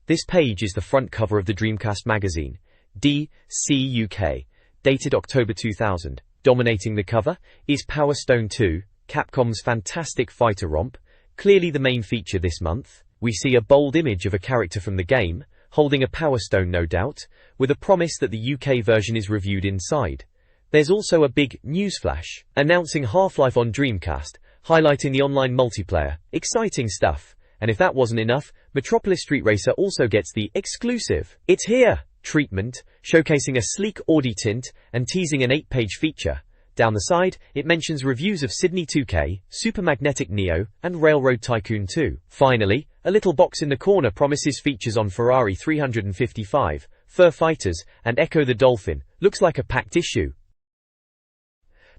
This page is the front cover of the Dreamcast Magazine, DC UK, dated October 2000. Dominating the cover is Power Stone 2, Capcom's fantastic fighter romp, clearly the main feature this month. We see a bold image of a character from the game, holding a Power Stone no doubt, with a promise that the UK version is reviewed inside. There's also a big newsflash, announcing Half-Life on Dreamcast, highlighting the online multiplayer. Exciting stuff. And if that wasn't enough, Metropolis Street Racer also gets the exclusive "It's Here" treatment, showcasing a sleek Audi tint and teasing an 8-page feature. Down the side, it mentions reviews of Sydney 2K, Super Magnetic Neo, and Railroad Tycoon 2. Finally, a little box in the corner promises features on Ferrari 355, Fur Fighters, and Echo the Dolphin. Looks like a packed issue.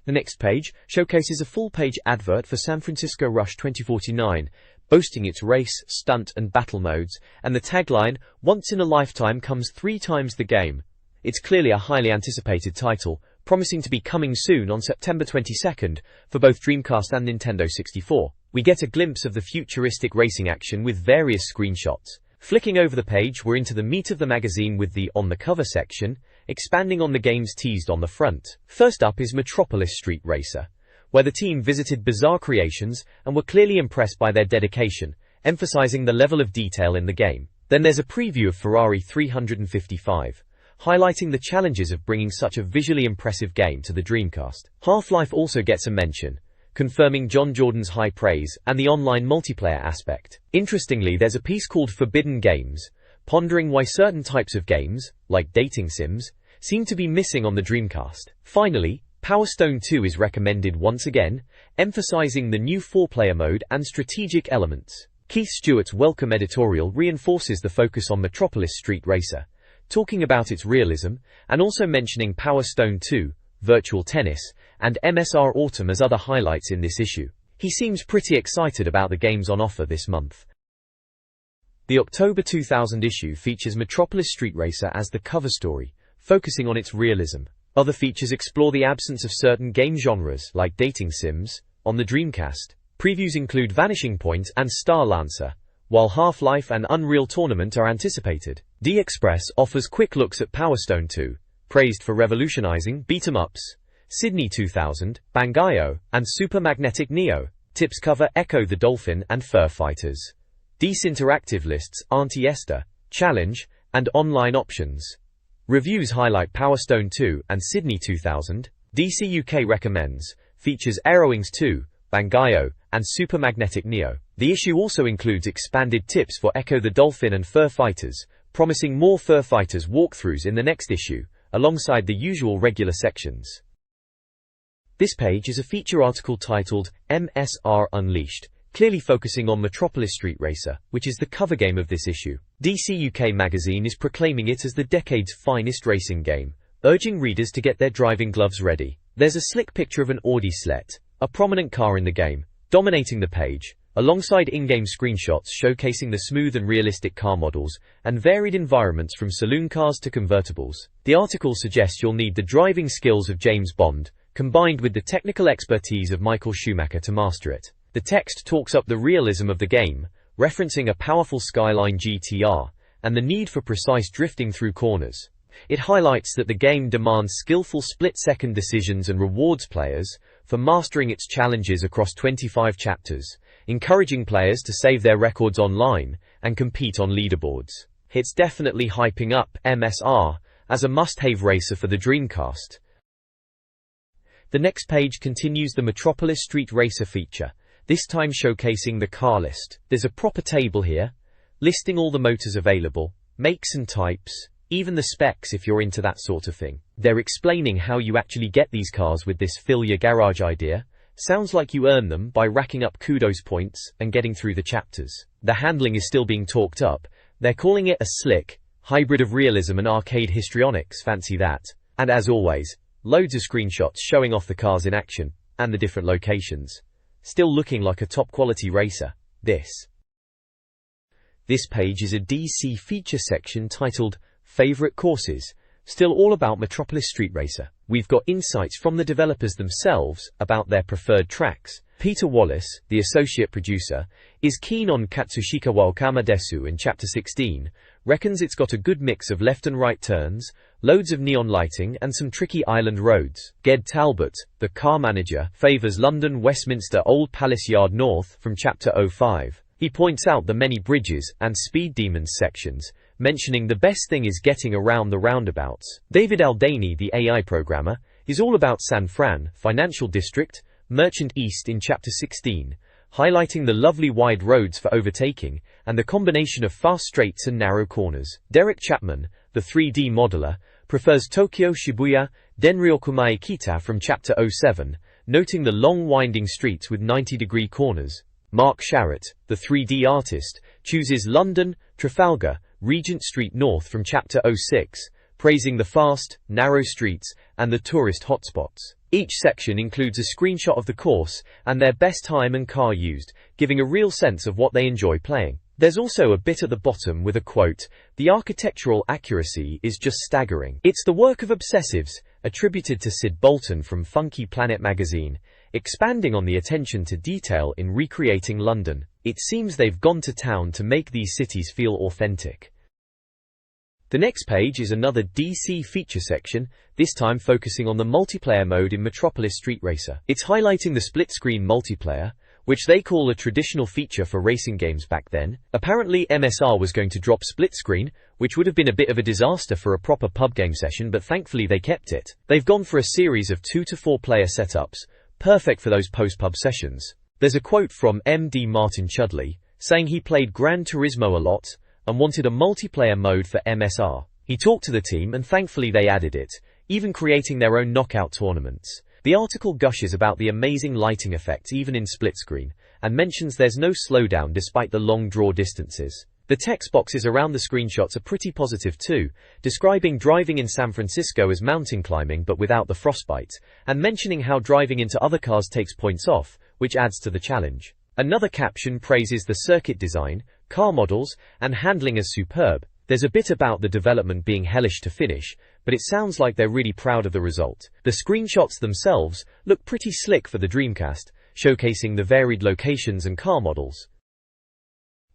The next page showcases a full-page advert for San Francisco Rush 2049, boasting its race, stunt, and battle modes, and the tagline, "Once in a lifetime comes 3 times the game." It's clearly a highly anticipated title, promising to be coming soon on September 22nd for both Dreamcast and Nintendo 64. We get a glimpse of the futuristic racing action with various screenshots. Flicking over the page, we're into the meat of the magazine with the On the Cover section, expanding on the games teased on the front. First up is Metropolis Street Racer, where the team visited Bizarre Creations and were clearly impressed by their dedication, emphasizing the level of detail in the game. Then there's a preview of Ferrari 355, highlighting the challenges of bringing such a visually impressive game to the Dreamcast. Half-Life also gets a mention, confirming John Jordan's high praise and the online multiplayer aspect. Interestingly, there's a piece called Forbidden Games, pondering why certain types of games, like dating sims, seem to be missing on the Dreamcast. Finally, Power Stone 2 is recommended once again, emphasizing the new 4-player mode and strategic elements. Keith Stewart's welcome editorial reinforces the focus on Metropolis Street Racer, talking about its realism, and also mentioning Power Stone 2, Virtual Tennis, and MSR Autumn as other highlights in this issue. He seems pretty excited about the games on offer this month. The October 2000 issue features Metropolis Street Racer as the cover story, focusing on its realism. Other features explore the absence of certain game genres, like dating sims, on the Dreamcast. Previews include Vanishing Point and Star Lancer, while Half-Life and Unreal Tournament are anticipated. D-Express offers quick looks at Power Stone 2, praised for revolutionizing beat-em-ups. Sydney 2000, Bangai-O, and Super Magnetic Neo. Tips cover Echo the Dolphin and Fur Fighters. DC Interactive lists Auntie Esther, Challenge, and online options. Reviews highlight Power Stone 2 and Sydney 2000. DC UK recommends features Aerowings 2, Bangai-O, and Super Magnetic Neo. The issue also includes expanded tips for Echo the Dolphin and Fur Fighters, promising more Fur Fighters walkthroughs in the next issue, alongside the usual regular sections. This page is a feature article titled MSR Unleashed, clearly focusing on Metropolis Street Racer, which is the cover game of this issue. DC UK Magazine is proclaiming it as the decade's finest racing game, urging readers to get their driving gloves ready. There's a slick picture of an Audi Slet, a prominent car in the game, dominating the page, alongside in-game screenshots showcasing the smooth and realistic car models, and varied environments from saloon cars to convertibles. The article suggests you'll need the driving skills of James Bond, combined with the technical expertise of Michael Schumacher to master it. The text talks up the realism of the game, referencing a powerful Skyline GTR, and the need for precise drifting through corners. It highlights that the game demands skillful split-second decisions and rewards players for mastering its challenges across 25 chapters, encouraging players to save their records online and compete on leaderboards. It's definitely hyping up MSR as a must-have racer for the Dreamcast. The next page continues the Metropolis Street Racer feature, this time showcasing the car list. There's a proper table here, listing all the motors available, makes and types, even the specs if you're into that sort of thing. They're explaining how you actually get these cars with this fill your garage idea. Sounds like you earn them by racking up kudos points and getting through the chapters. The handling is still being talked up. They're calling it a slick hybrid of realism and arcade histrionics, fancy that. And as always, loads of screenshots showing off the cars in action, and the different locations. Still looking like a top-quality racer. This page is a DC feature section titled Favorite Courses, still all about Metropolis Street Racer. We've got insights from the developers themselves about their preferred tracks, Peter Wallace, the associate producer, is keen on Katsushika wa Okama Desu in Chapter 16, reckons it's got a good mix of left and right turns, loads of neon lighting and some tricky island roads. Ged Talbot, the car manager, favours London Westminster Old Palace Yard North from Chapter 05. He points out the many bridges and speed demons sections, mentioning the best thing is getting around the roundabouts. David Aldani, the AI programmer, is all about San Fran, Financial District, Merchant East in Chapter 16, highlighting the lovely wide roads for overtaking and the combination of fast straights and narrow corners. Derek Chapman, the 3D modeler, prefers Tokyo Shibuya Denryokumae Kita from Chapter 07, noting the long winding streets with 90-degree corners. Mark Sharratt, the 3D artist, chooses London, Trafalgar, Regent Street North from Chapter 06, praising the fast, narrow streets and the tourist hotspots. Each section includes a screenshot of the course and their best time and car used, giving a real sense of what they enjoy playing. There's also a bit at the bottom with a quote, "The architectural accuracy is just staggering. It's the work of obsessives," attributed to Sid Bolton from Funky Planet magazine, expanding on the attention to detail in recreating London. It seems they've gone to town to make these cities feel authentic. The next page is another DC feature section, this time focusing on the multiplayer mode in Metropolis Street Racer. It's highlighting the split-screen multiplayer, which they call a traditional feature for racing games back then. Apparently MSR was going to drop split-screen, which would have been a bit of a disaster for a proper pub game session, but thankfully they kept it. They've gone for a series of 2 to 4 player setups, perfect for those post-pub sessions. There's a quote from MD Martin Chudley, saying he played Gran Turismo a lot, and wanted a multiplayer mode for MSR. He talked to the team and thankfully they added it, even creating their own knockout tournaments. The article gushes about the amazing lighting effects even in split screen, and mentions there's no slowdown despite the long draw distances. The text boxes around the screenshots are pretty positive too, describing driving in San Francisco as mountain climbing but without the frostbite, and mentioning how driving into other cars takes points off, which adds to the challenge. Another caption praises the circuit design, car models, and handling as superb. There's a bit about the development being hellish to finish, but it sounds like they're really proud of the result. The screenshots themselves look pretty slick for the Dreamcast, showcasing the varied locations and car models.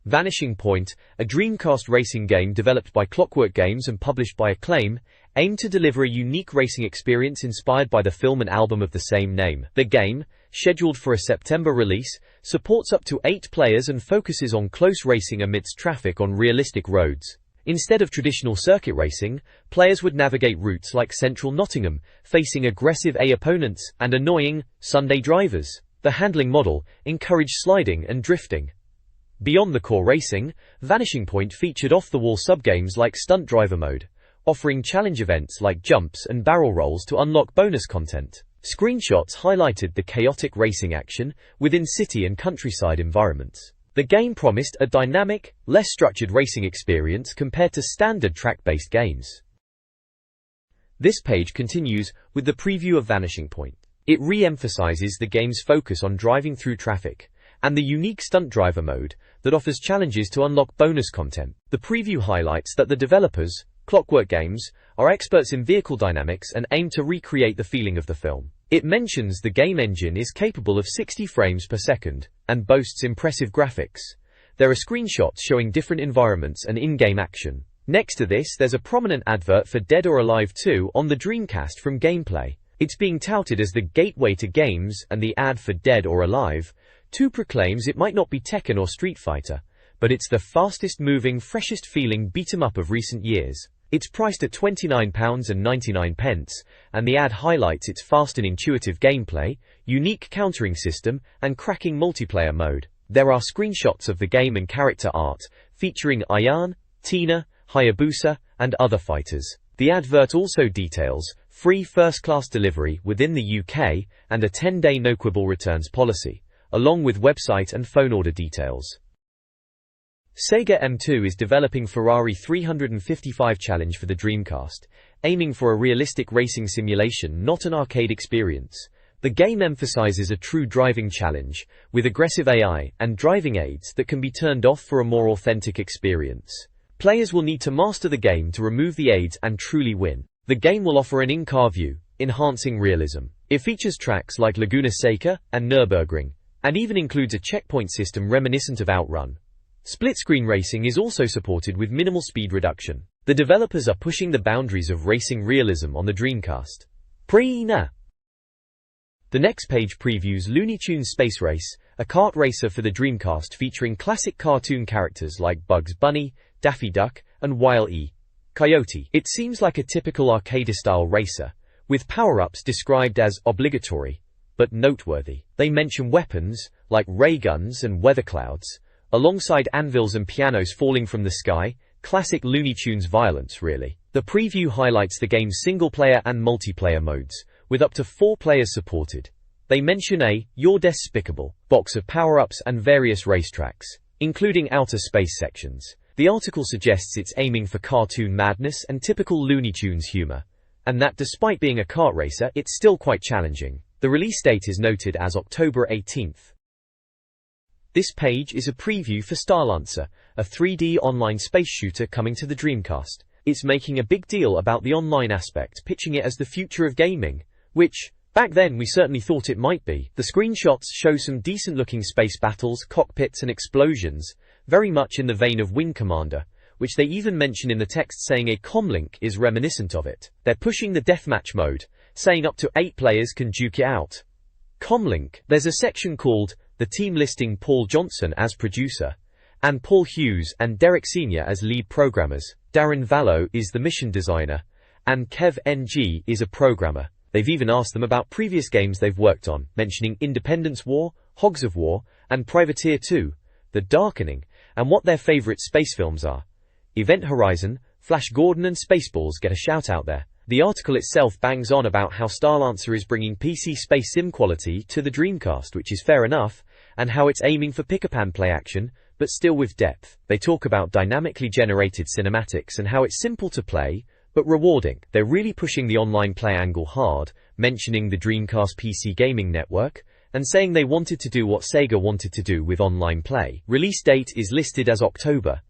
Vanishing Point, a Dreamcast racing game developed by Clockwork Games and published by Acclaim, aimed to deliver a unique racing experience inspired by the film and album of the same name. The game, scheduled for a September release, supports up to 8 players and focuses on close racing amidst traffic on realistic roads. Instead of traditional circuit racing, players would navigate routes like central Nottingham, facing aggressive A opponents and annoying Sunday drivers. The handling model encouraged sliding and drifting. Beyond the core racing, Vanishing Point featured off-the-wall subgames like Stunt Driver Mode, offering challenge events like jumps and barrel rolls to unlock bonus content. Screenshots highlighted the chaotic racing action within city and countryside environments. The game promised a dynamic, less structured racing experience compared to standard track-based games. This page continues with the preview of Vanishing Point. It re-emphasizes the game's focus on driving through traffic, and the unique Stunt Driver mode that offers challenges to unlock bonus content. The preview highlights that the developers, Clockwork Games, are experts in vehicle dynamics and aim to recreate the feeling of the film. It mentions the game engine is capable of 60 frames per second and boasts impressive graphics. There are screenshots showing different environments and in-game action. Next to this, there's a prominent advert for Dead or Alive 2 on the Dreamcast from Gameplay. It's being touted as the gateway to games, and the ad for Dead or Alive 2 proclaims it might not be Tekken or Street Fighter, but it's the fastest moving, freshest feeling beat-em-up of recent years. It's priced at £29.99, and the ad highlights its fast and intuitive gameplay, unique countering system, and cracking multiplayer mode. There are screenshots of the game and character art, featuring Ayan, Tina, Hayabusa, and other fighters. The advert also details free first-class delivery within the UK and a 10-day no-quibble returns policy, along with website and phone order details. Sega M2 is developing Ferrari 355 Challenge for the Dreamcast, aiming for a realistic racing simulation, not an arcade experience. The game emphasizes a true driving challenge, with aggressive AI and driving aids that can be turned off for a more authentic experience. Players will need to master the game to remove the aids and truly win. The game will offer an in-car view, enhancing realism. It features tracks like Laguna Seca and Nürburgring, and even includes a checkpoint system reminiscent of Outrun. Split-screen racing is also supported with minimal speed reduction. The developers are pushing the boundaries of racing realism on the Dreamcast. The next page previews Looney Tunes Space Race, a kart racer for the Dreamcast featuring classic cartoon characters like Bugs Bunny, Daffy Duck, and Wile E. Coyote. It seems like a typical arcade-style racer, with power-ups described as obligatory, but noteworthy. They mention weapons, like ray guns and weather clouds, alongside anvils and pianos falling from the sky. Classic Looney Tunes violence, really. The preview highlights the game's single-player and multiplayer modes, with up to 4 players supported. They mention a "You're Despicable" box of power-ups and various racetracks, including outer space sections. The article suggests it's aiming for cartoon madness and typical Looney Tunes humor, and that despite being a kart racer, it's still quite challenging. The release date is noted as October 18th. This page is a preview for Starlancer, a 3D online space shooter coming to the Dreamcast. It's making a big deal about the online aspect, pitching it as the future of gaming, which, back then we certainly thought it might be. The screenshots show some decent-looking space battles, cockpits and explosions, very much in the vein of Wing Commander, which they even mention in the text, saying a comlink is reminiscent of it. They're pushing the deathmatch mode, saying up to 8 players can duke it out. Comlink. There's a section called The Team, listing Paul Johnson as producer, and Paul Hughes and Derek Sr. as lead programmers. Darren Vallow is the mission designer, and Kev NG is a programmer. They've even asked them about previous games they've worked on, mentioning Independence War, Hogs of War, and Privateer 2, The Darkening, and what their favorite space films are. Event Horizon, Flash Gordon and Spaceballs get a shout out there. The article itself bangs on about how Starlancer is bringing PC space sim quality to the Dreamcast, which is fair enough, and how it's aiming for pick-up-and play action, but still with depth. They talk about dynamically generated cinematics and how it's simple to play, but rewarding. They're really pushing the online play angle hard, mentioning the Dreamcast PC gaming network, and saying they wanted to do what Sega wanted to do with online play. Release date is listed as October.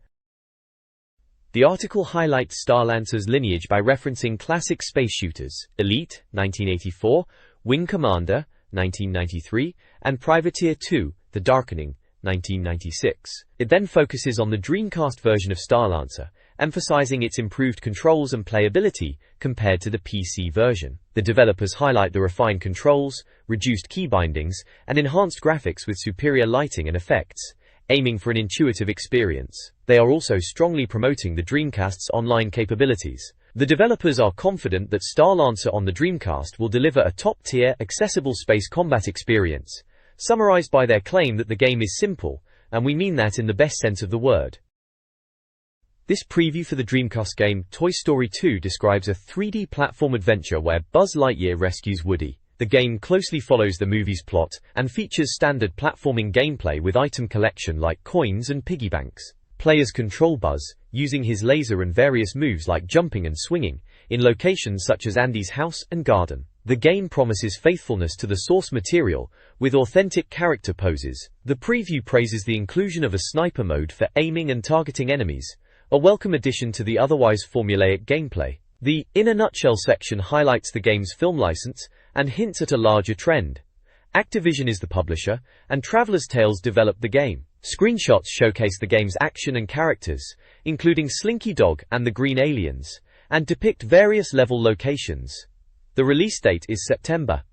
The article highlights Starlancer's lineage by referencing classic space shooters, Elite, 1984, Wing Commander, 1993, and Privateer 2, The Darkening, 1996. It then focuses on the Dreamcast version of Starlancer, emphasizing its improved controls and playability compared to the PC version. The developers highlight the refined controls, reduced key bindings, and enhanced graphics with superior lighting and effects, aiming for an intuitive experience. They are also strongly promoting the Dreamcast's online capabilities. The developers are confident that Starlancer on the Dreamcast will deliver a top-tier, accessible space combat experience, summarized by their claim that the game is simple, and we mean that in the best sense of the word. This preview for the Dreamcast game, Toy Story 2, describes a 3D platform adventure where Buzz Lightyear rescues Woody. The game closely follows the movie's plot, and features standard platforming gameplay with item collection like coins and piggy banks. Players control Buzz, using his laser and various moves like jumping and swinging, in locations such as Andy's house and garden. The game promises faithfulness to the source material, with authentic character poses. The preview praises the inclusion of a sniper mode for aiming and targeting enemies, a welcome addition to the otherwise formulaic gameplay. The In a Nutshell section highlights the game's film license, and hints at a larger trend. Activision is the publisher, and Traveler's Tales developed the game. Screenshots showcase the game's action and characters, including Slinky Dog and the Green Aliens, and depict various level locations. The release date is September.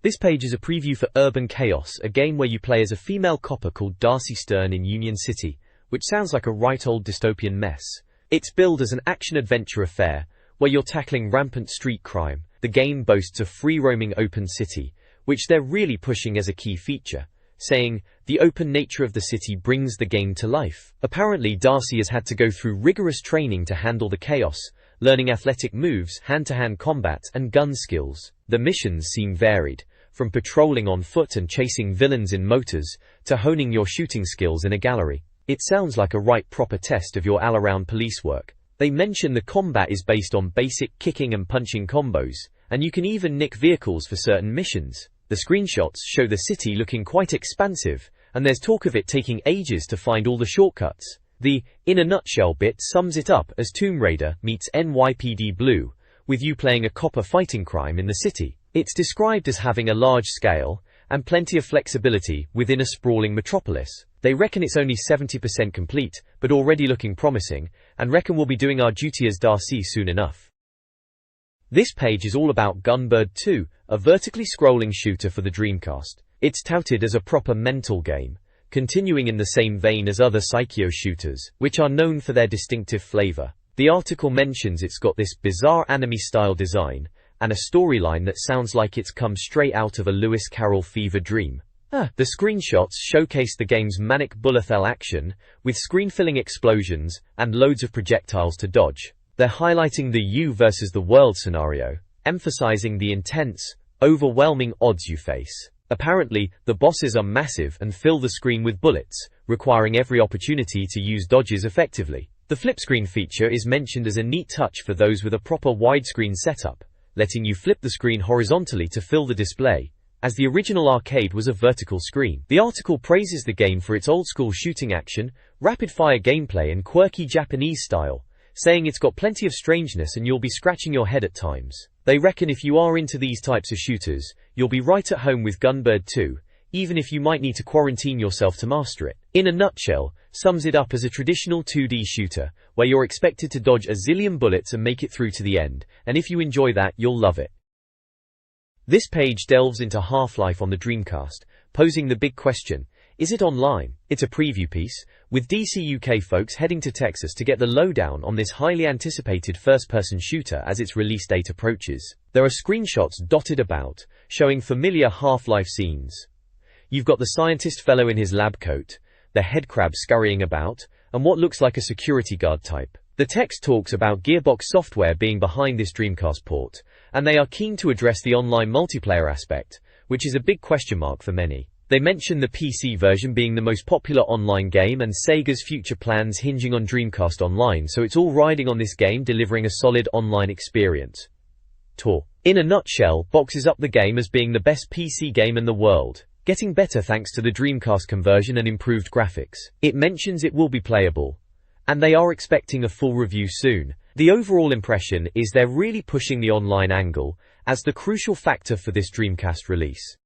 This page is a preview for Urban Chaos, a game where you play as a female copper called Darcy Stern in Union City, which sounds like a right old dystopian mess. It's billed as an action-adventure affair, where you're tackling rampant street crime. The game boasts a free-roaming open city, which they're really pushing as a key feature, saying, "The open nature of the city brings the game to life." Apparently, Darcy has had to go through rigorous training to handle the chaos, learning athletic moves, hand-to-hand combat, and gun skills. The missions seem varied, from patrolling on foot and chasing villains in motors, to honing your shooting skills in a gallery. It sounds like a right proper test of your all-around police work. They mention the combat is based on basic kicking and punching combos, and you can even nick vehicles for certain missions. The screenshots show the city looking quite expansive, and there's talk of it taking ages to find all the shortcuts. The In a Nutshell bit sums it up as Tomb Raider meets NYPD Blue, with you playing a copper fighting crime in the city. It's described as having a large scale, and plenty of flexibility within a sprawling metropolis. They reckon it's only 70% complete, but already looking promising, and reckon we'll be doing our duty as Darcy soon enough. This page is all about Gunbird 2, a vertically scrolling shooter for the Dreamcast. It's touted as a proper mental game, continuing in the same vein as other Psycho shooters, which are known for their distinctive flavor. The article mentions it's got this bizarre anime-style design, and a storyline that sounds like it's come straight out of a Lewis Carroll fever dream. The screenshots showcase the game's manic bullet hell action, with screen-filling explosions and loads of projectiles to dodge. They're highlighting the you versus the world scenario, emphasizing the intense, overwhelming odds you face. Apparently, the bosses are massive and fill the screen with bullets, requiring every opportunity to use dodges effectively. The flip screen feature is mentioned as a neat touch for those with a proper widescreen setup, letting you flip the screen horizontally to fill the display, as the original arcade was a vertical screen. The article praises the game for its old-school shooting action, rapid-fire gameplay and quirky Japanese style, saying it's got plenty of strangeness and you'll be scratching your head at times. They reckon if you are into these types of shooters, you'll be right at home with Gunbird 2, even if you might need to quarantine yourself to master it. In a nutshell, sums it up as a traditional 2D shooter, where you're expected to dodge a zillion bullets and make it through to the end, and if you enjoy that, you'll love it. This page delves into Half-Life on the Dreamcast, posing the big question, is it online? It's a preview piece, with DC UK folks heading to Texas to get the lowdown on this highly anticipated first-person shooter as its release date approaches. There are screenshots dotted about, showing familiar Half-Life scenes. You've got the scientist fellow in his lab coat, the headcrab scurrying about, and what looks like a security guard type. The text talks about Gearbox Software being behind this Dreamcast port, and they are keen to address the online multiplayer aspect, which is a big question mark for many. They mention the PC version being the most popular online game and Sega's future plans hinging on Dreamcast Online, so it's all riding on this game delivering a solid online experience. In a nutshell, boxes up the game as being the best PC game in the world, getting better thanks to the Dreamcast conversion and improved graphics. It mentions it will be playable, and they are expecting a full review soon. The overall impression is they're really pushing the online angle as the crucial factor for this Dreamcast release.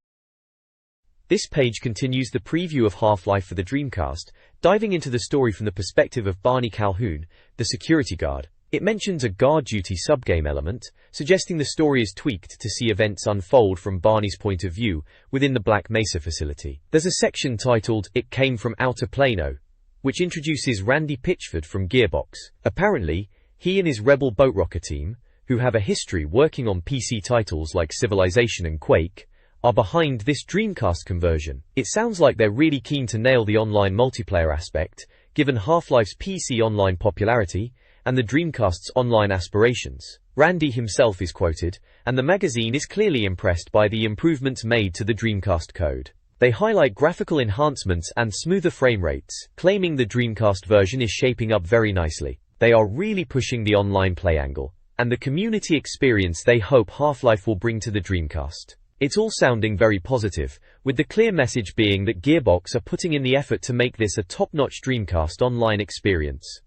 This page continues the preview of Half-Life for the Dreamcast, diving into the story from the perspective of Barney Calhoun, the security guard. It mentions a guard duty subgame element, suggesting the story is tweaked to see events unfold from Barney's point of view within the Black Mesa facility. There's a section titled, It Came from Outer Plano, which introduces Randy Pitchford from Gearbox. Apparently, he and his Rebel Boat Rocker team, who have a history working on PC titles like Civilization and Quake, are behind this Dreamcast conversion. It sounds like they're really keen to nail the online multiplayer aspect, given Half-Life's PC online popularity and the Dreamcast's online aspirations. Randy himself is quoted, and the magazine is clearly impressed by the improvements made to the Dreamcast code. They highlight graphical enhancements and smoother frame rates, claiming the Dreamcast version is shaping up very nicely. They are really pushing the online play angle, and the community experience they hope Half-Life will bring to the Dreamcast. It's all sounding very positive, with the clear message being that Gearbox are putting in the effort to make this a top-notch Dreamcast online experience.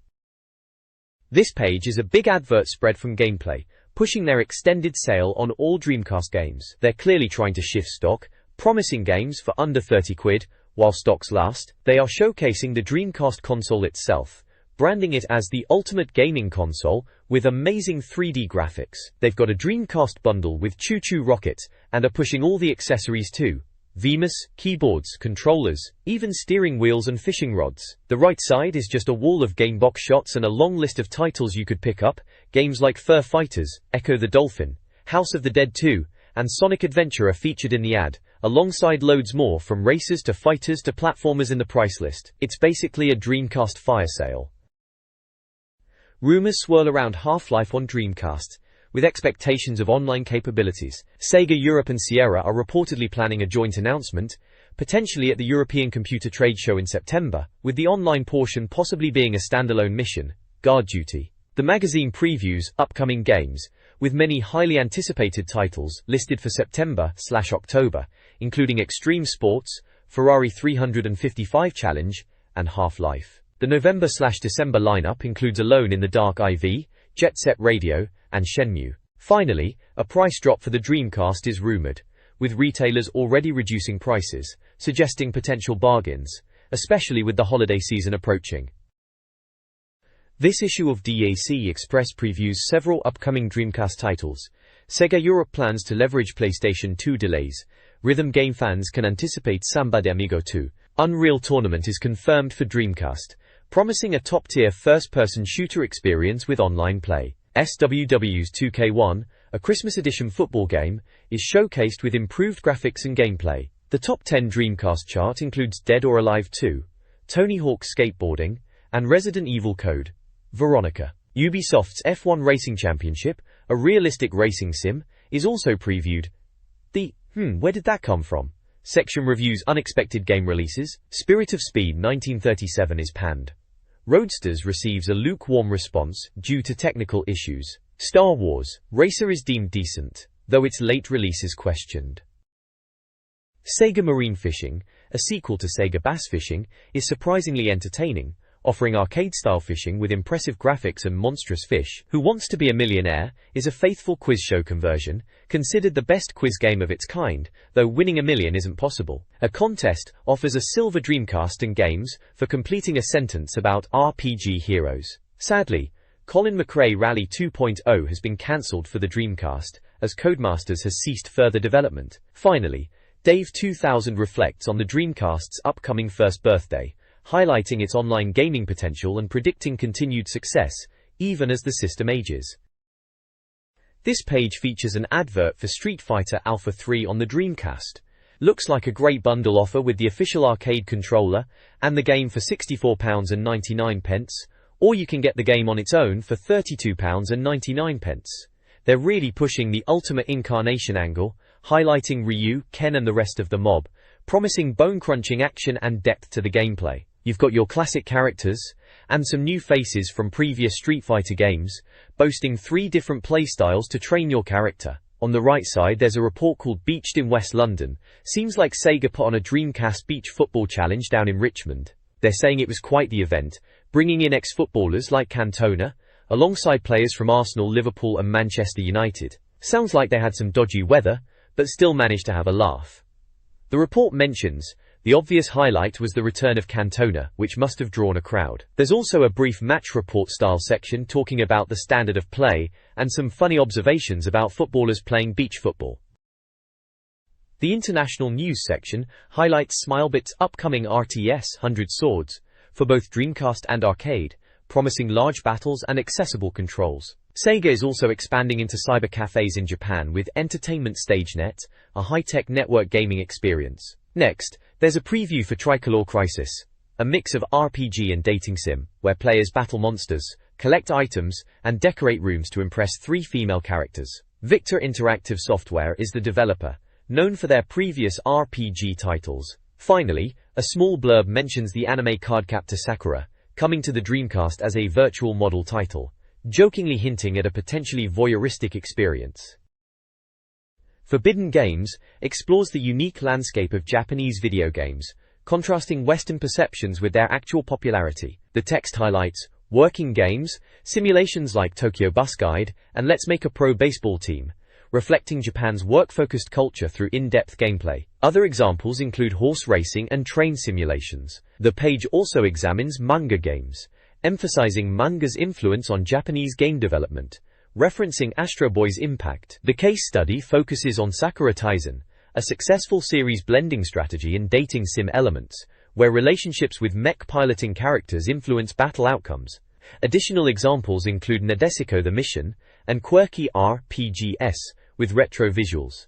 This page is a big advert spread from Gameplay, pushing their extended sale on all Dreamcast games. They're clearly trying to shift stock, promising games for under 30 quid, while stocks last. They are showcasing the Dreamcast console itself, branding it as the ultimate gaming console with amazing 3D graphics. They've got a Dreamcast bundle with Choo Choo rockets and are pushing all the accessories too. VMUS, keyboards, controllers, even steering wheels and fishing rods. The right side is just a wall of gamebox shots and a long list of titles you could pick up. Games like Fur Fighters, Echo the Dolphin, House of the Dead 2, and Sonic Adventure are featured in the ad, alongside loads more from racers to fighters to platformers in the price list. It's basically a Dreamcast fire sale. Rumors swirl around Half-Life on Dreamcast, with expectations of online capabilities. Sega Europe and Sierra are reportedly planning a joint announcement, potentially at the European Computer Trade Show in September, with the online portion possibly being a standalone mission, Guard Duty. The magazine previews upcoming games, with many highly anticipated titles listed for September/October, including Extreme Sports, Ferrari 355 Challenge, and Half-Life. The November/December lineup includes Alone in the Dark IV, Jet Set Radio, and Shenmue. Finally, a price drop for the Dreamcast is rumored, with retailers already reducing prices, suggesting potential bargains, especially with the holiday season approaching. This issue of DAC Express previews several upcoming Dreamcast titles. Sega Europe plans to leverage PlayStation 2 delays. Rhythm game fans can anticipate Samba de Amigo 2. Unreal Tournament is confirmed for Dreamcast, promising a top-tier first-person shooter experience with online play. SWW's 2K1, a Christmas edition football game, is showcased with improved graphics and gameplay. The top 10 Dreamcast chart includes Dead or Alive 2, Tony Hawk Skateboarding, and Resident Evil Code Veronica. Ubisoft's F1 Racing Championship, a realistic racing sim, is also previewed. The where did that come from? Section reviews unexpected game releases. Spirit of Speed 1937 is panned. Roadsters receives a lukewarm response due to technical issues. Star Wars Racer is deemed decent, though its late release is questioned. Sega Marine Fishing, a sequel to Sega Bass Fishing, is surprisingly entertaining, offering arcade-style fishing with impressive graphics and monstrous fish. Who Wants to Be a Millionaire is a faithful quiz show conversion, considered the best quiz game of its kind, though winning $1 million isn't possible. A Contest offers a silver Dreamcast and games for completing a sentence about RPG heroes. Sadly, Colin McRae Rally 2.0 has been cancelled for the Dreamcast, as Codemasters has ceased further development. Finally, Dave 2000 reflects on the Dreamcast's upcoming first birthday, highlighting its online gaming potential and predicting continued success, even as the system ages. This page features an advert for Street Fighter Alpha 3 on the Dreamcast. Looks like a great bundle offer with the official arcade controller and the game for £64.99, or you can get the game on its own for £32.99. They're really pushing the Ultimate Incarnation angle, highlighting Ryu, Ken and the rest of the mob, promising bone-crunching action and depth to the gameplay. You've got your classic characters, and some new faces from previous Street Fighter games, boasting 3 different playstyles to train your character. On the right side there's a report called Beached in West London. Seems like Sega put on a Dreamcast beach football challenge down in Richmond. They're saying it was quite the event, bringing in ex-footballers like Cantona, alongside players from Arsenal, Liverpool and Manchester United. Sounds like they had some dodgy weather, but still managed to have a laugh. The report mentions, the obvious highlight was the return of Cantona, which must have drawn a crowd. There's also a brief match report style section talking about the standard of play, and some funny observations about footballers playing beach football. The international news section highlights Smilebit's upcoming RTS 100 Swords, for both Dreamcast and arcade, promising large battles and accessible controls. Sega is also expanding into cyber cafes in Japan with Entertainment StageNet, a high-tech network gaming experience. Next, there's a preview for Tricolor Crisis, a mix of RPG and dating sim, where players battle monsters, collect items, and decorate rooms to impress 3 female characters. Victor Interactive Software is the developer, known for their previous RPG titles. Finally, a small blurb mentions the anime Cardcaptor Sakura, coming to the Dreamcast as a virtual model title, jokingly hinting at a potentially voyeuristic experience. Forbidden Games explores the unique landscape of Japanese video games, contrasting Western perceptions with their actual popularity. The text highlights working games, simulations like Tokyo Bus Guide, and Let's Make a Pro Baseball Team, reflecting Japan's work-focused culture through in-depth gameplay. Other examples include horse racing and train simulations. The page also examines manga games, emphasizing manga's influence on Japanese game development, referencing Astro Boy's impact. The case study focuses on Sakura Taisen, a successful series blending strategy and dating sim elements, where relationships with mech piloting characters influence battle outcomes. Additional examples include Nadesico the Mission, and quirky RPGs, with retro visuals.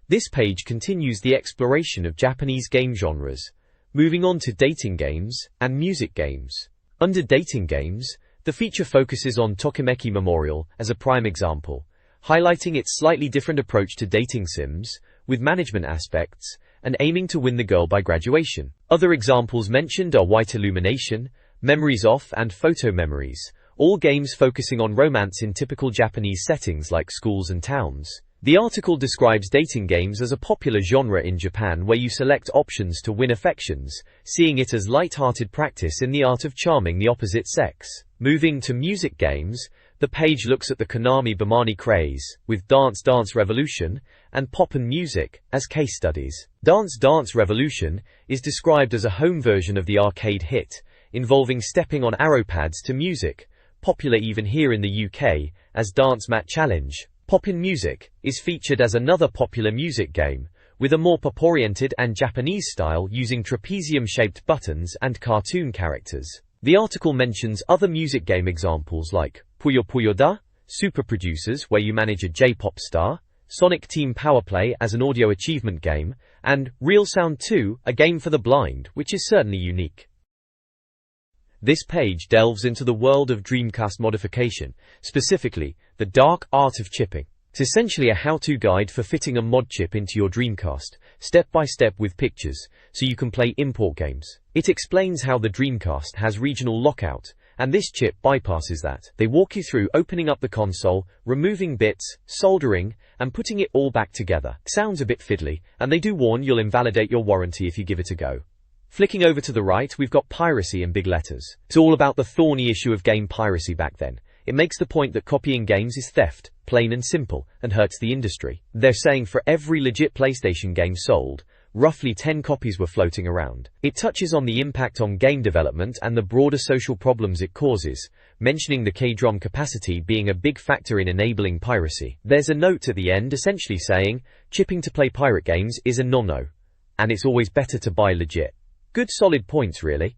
This page continues the exploration of Japanese game genres, moving on to dating games and music games. Under dating games, the feature focuses on Tokimeki Memorial as a prime example, highlighting its slightly different approach to dating sims, with management aspects, and aiming to win the girl by graduation. Other examples mentioned are White Illumination, Memories Off and Photo Memories, all games focusing on romance in typical Japanese settings like schools and towns. The article describes dating games as a popular genre in Japan where you select options to win affections, seeing it as light-hearted practice in the art of charming the opposite sex. Moving to music games, The page looks at the Konami Bamani craze, with Dance Dance Revolution and Poppin' Music as case studies. Dance Dance Revolution is described as a home version of the arcade hit, involving stepping on arrow pads to music, popular even here in the UK as Dance Mat Challenge. Poppin' Music is featured as another popular music game, with a more pop-oriented and Japanese style using trapezium-shaped buttons and cartoon characters. The article mentions other music game examples like Puyo Puyo Da, Super Producers where you manage a J-pop star, Sonic Team Powerplay as an audio achievement game, and Real Sound 2, a game for the blind, which is certainly unique. This page delves into the world of Dreamcast modification, specifically the dark art of chipping. It's essentially a how-to guide for fitting a mod chip into your Dreamcast, step by step with pictures, so you can play import games. It explains how the Dreamcast has regional lockout, and this chip bypasses that. They walk you through opening up the console, removing bits, soldering, and putting it all back together. Sounds a bit fiddly, and they do warn you'll invalidate your warranty if you give it a go. Flicking over to the right, we've got piracy in big letters. It's all about the thorny issue of game piracy back then. It makes the point that copying games is theft, plain and simple, and hurts the industry. They're saying for every legit PlayStation game sold, roughly 10 copies were floating around. It touches on the impact on game development and the broader social problems it causes, mentioning the K-drum capacity being a big factor in enabling piracy. There's a note at the end essentially saying, chipping to play pirate games is a no-no, and it's always better to buy legit. Good solid points really.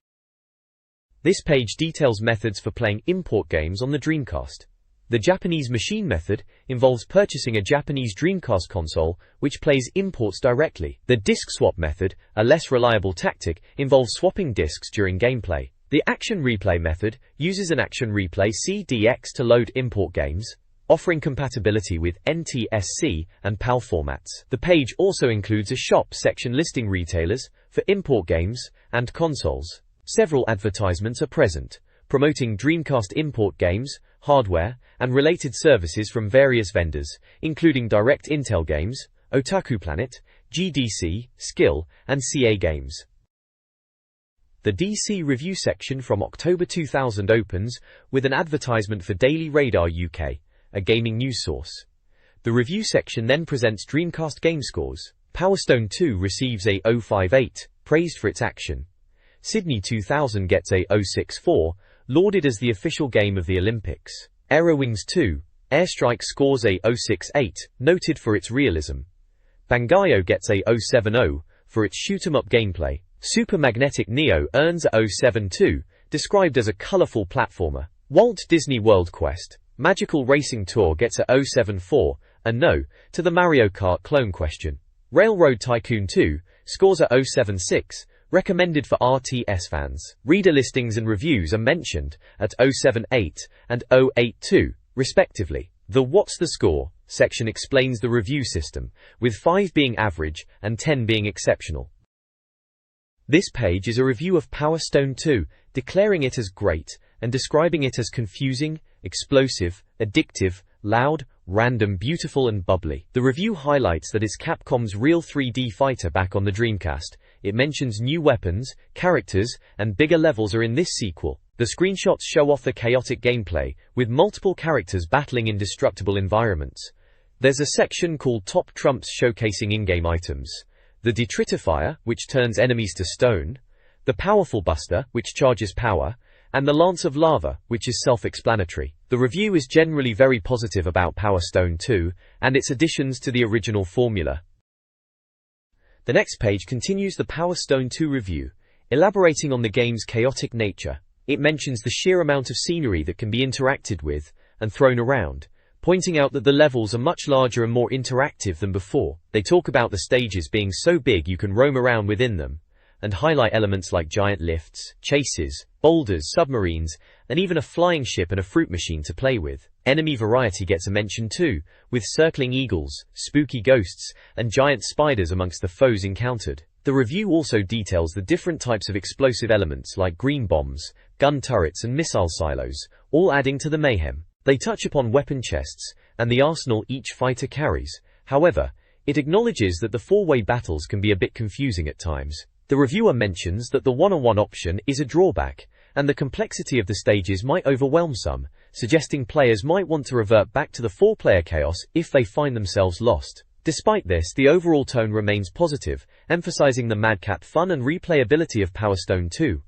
This page details methods for playing import games on the Dreamcast. The Japanese machine method involves purchasing a Japanese Dreamcast console which plays imports directly. The disc swap method, a less reliable tactic, involves swapping discs during gameplay. The action replay method uses an action replay CDX to load import games, offering compatibility with NTSC and PAL formats. The page also includes a shop section listing retailers for import games and consoles. Several advertisements are present, promoting Dreamcast import games, hardware, and related services from various vendors, including Direct Intel Games, Otaku Planet, GDC, Skill, and CA Games. The DC review section from October 2000 opens with an advertisement for Daily Radar UK, a gaming news source. The review section then presents Dreamcast game scores. Power Stone 2 receives a 058, praised for its action. Sydney 2000 gets a 064, lauded as the official game of the Olympics. Aerowings 2, Airstrike scores a 068, noted for its realism. Bangayo gets a 070, for its shoot-'em-up gameplay. Super Magnetic Neo earns a 072, described as a colourful platformer. Walt Disney World Quest, Magical Racing Tour gets a 074, a no, to the Mario Kart clone question. Railroad Tycoon 2 scores a 076, recommended for RTS fans. Reader listings and reviews are mentioned at 078 and 082, respectively. The What's the Score section explains the review system, with 5 being average and 10 being exceptional. This page is a review of Power Stone 2, declaring it as great and describing it as confusing, explosive, addictive, loud, random, beautiful and bubbly. The review highlights that it's Capcom's real 3D fighter back on the Dreamcast. It mentions new weapons, characters, and bigger levels are in this sequel. The screenshots show off the chaotic gameplay, with multiple characters battling in destructible environments. There's a section called Top Trumps showcasing in-game items. The Detritifier, which turns enemies to stone. The Powerful Buster, which charges power. And the Lance of Lava, which is self-explanatory. The review is generally very positive about Power Stone 2, and its additions to the original formula. The next page continues the Power Stone 2 review, elaborating on the game's chaotic nature. It mentions the sheer amount of scenery that can be interacted with and thrown around, pointing out that the levels are much larger and more interactive than before. They talk about the stages being so big you can roam around within them, and highlight elements like giant lifts, chases, boulders, submarines, and even a flying ship and a fruit machine to play with. Enemy variety gets a mention too, with circling eagles, spooky ghosts, and giant spiders amongst the foes encountered. The review also details the different types of explosive elements like green bombs, gun turrets and missile silos, all adding to the mayhem. They touch upon weapon chests and the arsenal each fighter carries. However, it acknowledges that the four-way battles can be a bit confusing at times. The reviewer mentions that the one-on-one option is a drawback, and the complexity of the stages might overwhelm some, suggesting players might want to revert back to the 4-player chaos if they find themselves lost. Despite this, the overall tone remains positive, emphasizing the madcat fun and replayability of Power Stone 2.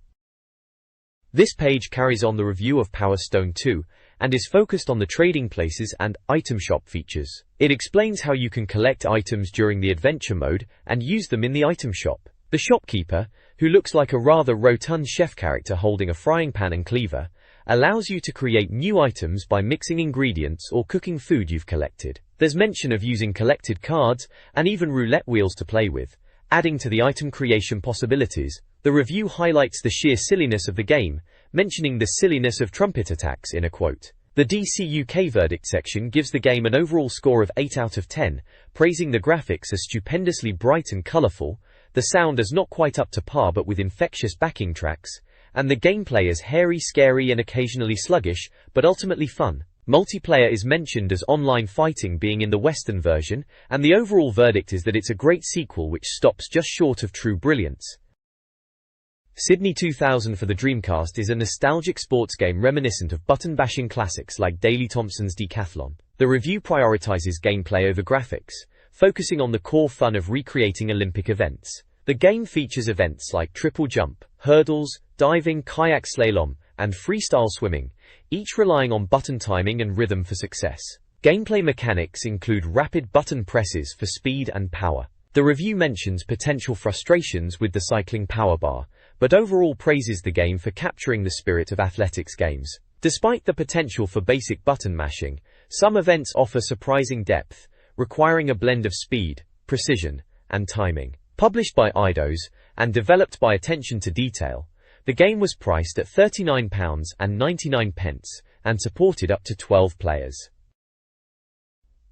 This page carries on the review of Power Stone 2, and is focused on the trading places and item shop features. It explains how you can collect items during the adventure mode and use them in the item shop. The shopkeeper, who looks like a rather rotund chef character holding a frying pan and cleaver, allows you to create new items by mixing ingredients or cooking food you've collected. There's mention of using collected cards and even roulette wheels to play with, adding to the item creation possibilities. The review highlights the sheer silliness of the game, mentioning the silliness of trumpet attacks in a quote. The DC UK verdict section gives the game an overall score of 8 out of 10, praising the graphics as stupendously bright and colourful, the sound as not quite up to par but with infectious backing tracks, and the gameplay as hairy, scary and occasionally sluggish, but ultimately fun. Multiplayer is mentioned as online fighting being in the Western version, and the overall verdict is that it's a great sequel which stops just short of true brilliance. Sydney 2000 for the Dreamcast is a nostalgic sports game reminiscent of button-bashing classics like Daley Thompson's Decathlon. The review prioritizes gameplay over graphics, focusing on the core fun of recreating Olympic events. The game features events like triple jump, hurdles, diving, kayak slalom, and freestyle swimming, each relying on button timing and rhythm for success. Gameplay mechanics include rapid button presses for speed and power. The review mentions potential frustrations with the cycling power bar, but overall praises the game for capturing the spirit of athletics games. Despite the potential for basic button mashing, some events offer surprising depth, requiring a blend of speed, precision, and timing. Published by Eidos, and developed by Attention to Detail, the game was priced at £39.99 and supported up to 12 players.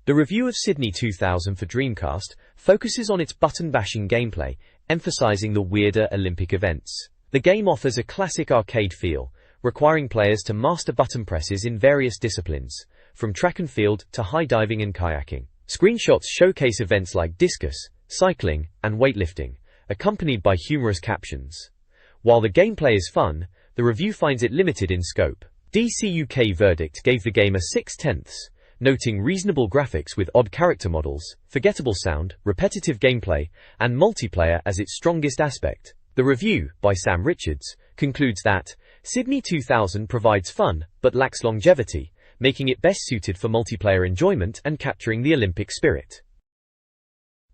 The review of Sydney 2000 for Dreamcast focuses on its button-bashing gameplay, emphasizing the weirder Olympic events. The game offers a classic arcade feel, requiring players to master button presses in various disciplines, from track and field to high diving and kayaking. Screenshots showcase events like discus, cycling, and weightlifting, accompanied by humorous captions. While the gameplay is fun, the review finds it limited in scope. DC UK verdict gave the game a 6/10, noting reasonable graphics with odd character models, forgettable sound, repetitive gameplay, and multiplayer as its strongest aspect. The review, by Sam Richards, concludes that Sydney 2000 provides fun, but lacks longevity, making it best suited for multiplayer enjoyment and capturing the Olympic spirit.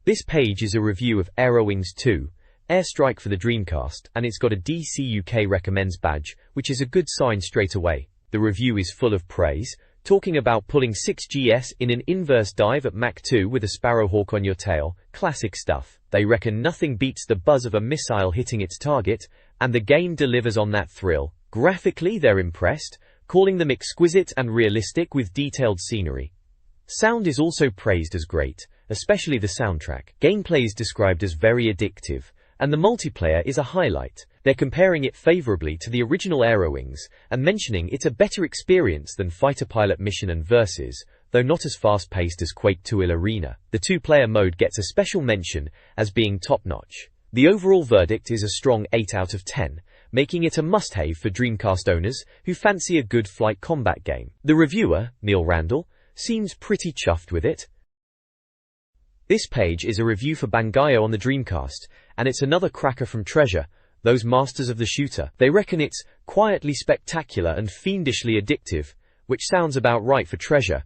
This page is a review of Aerowings 2, Airstrike for the Dreamcast, and it's got a DC UK recommends badge, which is a good sign straight away. The review is full of praise, talking about pulling 6GS in an inverse dive at Mach 2 with a Sparrowhawk on your tail, classic stuff. They reckon nothing beats the buzz of a missile hitting its target, and the game delivers on that thrill. Graphically they're impressed, calling them exquisite and realistic with detailed scenery. Sound is also praised as great, especially the soundtrack. Gameplay is described as very addictive, and the multiplayer is a highlight. They're comparing it favorably to the original Aerowings, and mentioning it's a better experience than Fighter Pilot Mission and Versus, though not as fast-paced as Quake 2 Arena. The two-player mode gets a special mention as being top-notch. The overall verdict is a strong 8 out of 10, making it a must-have for Dreamcast owners who fancy a good flight combat game. The reviewer, Neil Randall, seems pretty chuffed with it. This page is a review for Bangai-O on the Dreamcast, and it's another cracker from Treasure, those masters of the shooter. They reckon it's quietly spectacular and fiendishly addictive, which sounds about right for Treasure.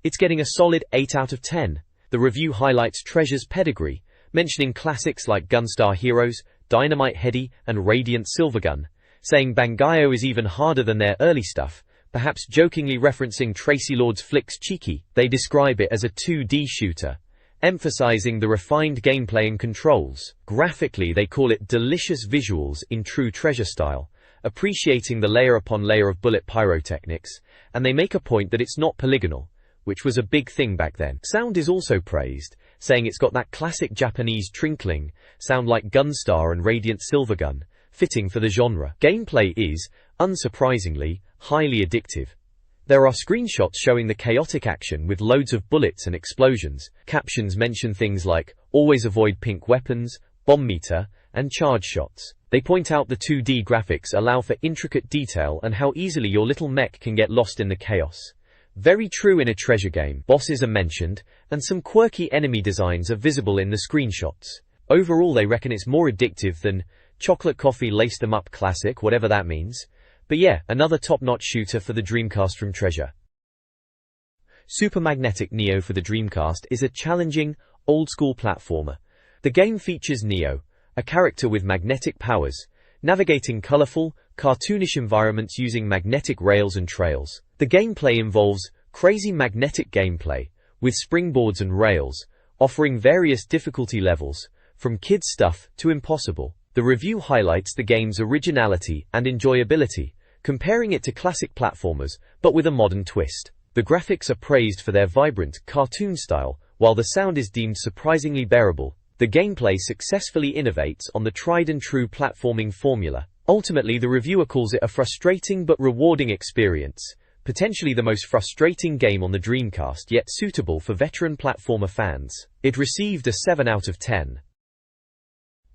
It's getting a solid 8 out of 10. The review highlights Treasure's pedigree, mentioning classics like Gunstar Heroes, Dynamite Headdy, and Radiant Silvergun, saying Bangai-O is even harder than their early stuff, perhaps jokingly referencing Tracy Lord's flicks Cheeky. They describe it as a 2D shooter, emphasizing the refined gameplay and controls. Graphically they call it delicious visuals in true Treasure style, appreciating the layer upon layer of bullet pyrotechnics, and they make a point that it's not polygonal, which was a big thing back then. Sound is also praised, saying it's got that classic Japanese trinkling sound like Gunstar and Radiant Silvergun, fitting for the genre. Gameplay is, unsurprisingly, highly addictive. There are screenshots showing the chaotic action with loads of bullets and explosions. Captions mention things like, always avoid pink weapons, bomb meter, and charge shots. They point out the 2D graphics allow for intricate detail and how easily your little mech can get lost in the chaos. Very true in a treasure game. Bosses are mentioned, and some quirky enemy designs are visible in the screenshots. Overall, they reckon it's more addictive than chocolate coffee laced them up classic, whatever that means. But yeah, another top-notch shooter for the Dreamcast from Treasure. Super Magnetic Neo for the Dreamcast is a challenging, old-school platformer. The game features Neo, a character with magnetic powers, navigating colorful, cartoonish environments using magnetic rails and trails. The gameplay involves crazy magnetic gameplay, with springboards and rails, offering various difficulty levels, from kids stuff to impossible. The review highlights the game's originality and enjoyability, comparing it to classic platformers, but with a modern twist. The graphics are praised for their vibrant, cartoon style, while the sound is deemed surprisingly bearable. The gameplay successfully innovates on the tried-and-true platforming formula. Ultimately, the reviewer calls it a frustrating but rewarding experience, potentially the most frustrating game on the Dreamcast yet suitable for veteran platformer fans. It received a 7 out of 10.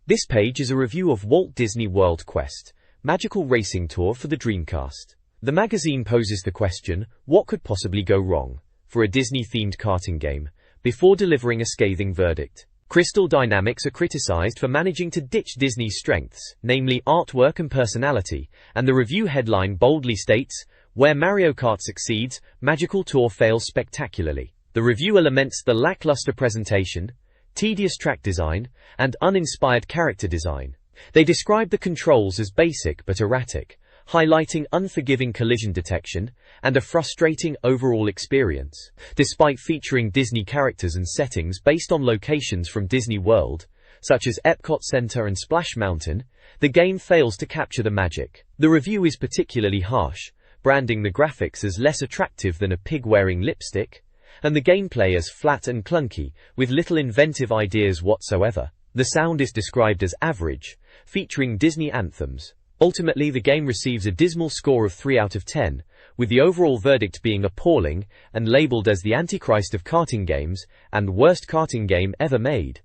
This page is a review of Walt Disney World Quest, Magical Racing Tour for the Dreamcast. The magazine poses the question, what could possibly go wrong for a Disney-themed karting game, before delivering a scathing verdict. Crystal Dynamics are criticized for managing to ditch Disney's strengths, namely artwork and personality, and the review headline boldly states, where Mario Kart succeeds, Magical Tour fails spectacularly. The reviewer laments the lackluster presentation, tedious track design, and uninspired character design. They describe the controls as basic but erratic, highlighting unforgiving collision detection, and a frustrating overall experience. Despite featuring Disney characters and settings based on locations from Disney World, such as Epcot Center and Splash Mountain, the game fails to capture the magic. The review is particularly harsh, branding the graphics as less attractive than a pig wearing lipstick, and the gameplay as flat and clunky, with little inventive ideas whatsoever. The sound is described as average, featuring Disney anthems. Ultimately, the game receives a dismal score of 3 out of 10, with the overall verdict being appalling and labeled as the Antichrist of karting games and worst karting game ever made.